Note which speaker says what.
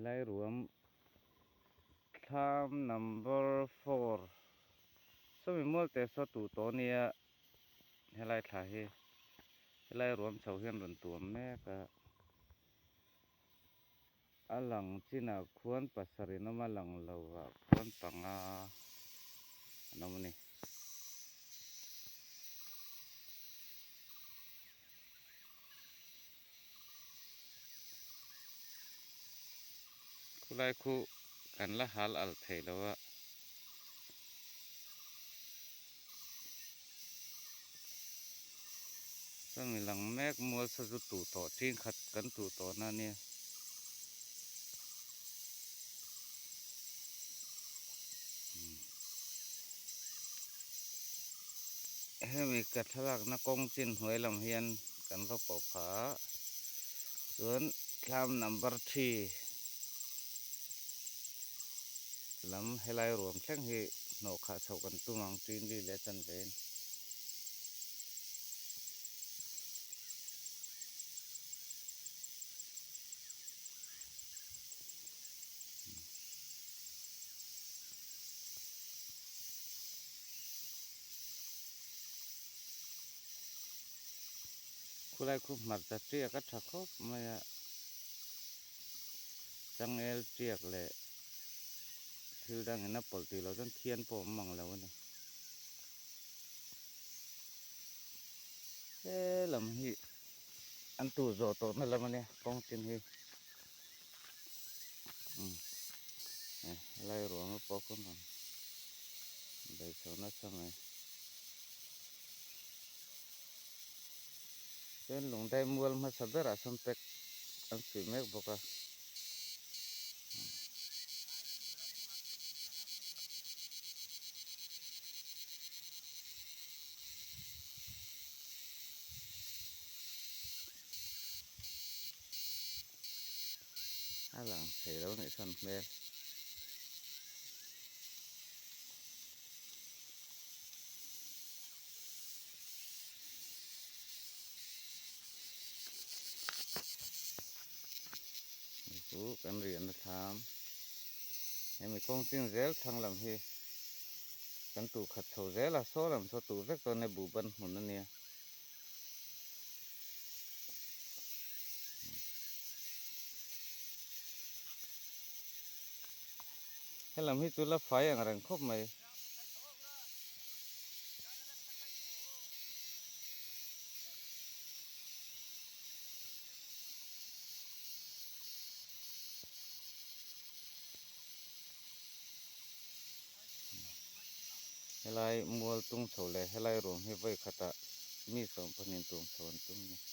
Speaker 1: ไล่รวมคำ number 4สมัยมวลแต่สตูตัวเนี่ยให้ไล่ถ่ายให้ไล่รวมเฉาเฮียนรุนตัวแม่ก็อลังจินาควรปัสสรินมาหลังเราควรปังน้ำนี่คุไลคุกันละหาลอัลเทแล้วว่าซึ่งหลังแมกมัวสะดุตูต่อทิ้งขัดกันตูต่อนั่นเนี่ยให้มีกระทลักนักกงจินหวยลำเฮียนกันรบปผาส่วนคำ number 3ลำให้ไล่รวมแข่งให้หนอขาเฉากันตุ้มังจีนดีและจันเวนคุไลคุมัดจะเจียกัดทักคบไม่จังเอลเจียกเลยคือดังนั้นปกติเราต้องเทียนปมมังแล้วนี่ลำฮีอันตูโจโตนั่นละมันเนี่ยกองจินฮีไล่รวมมาปอกคนนั้นได้เท่านั้นสมัยเป็นหลงได้มวลมาสับเดราสมเป็กอันสีเมกบอกว่าหลังเสียแล้วในสันเมกกูกันเรียนนะทำให้มีกองจินเซลทางลำฮีกันตูขัดเฉาเซลละโซ่ลำโซ่ตูเวกตัวในบุบันหุ่นนั่นเนี่ยให้ลำฮีตัวละไฟอย่างไรครบไหมให้ไล่มัวตุ้งเฉาเลยให้ไล่รวมให้ไว้ขัดมีสองพันตุงเฉาตุ้งเนี่ย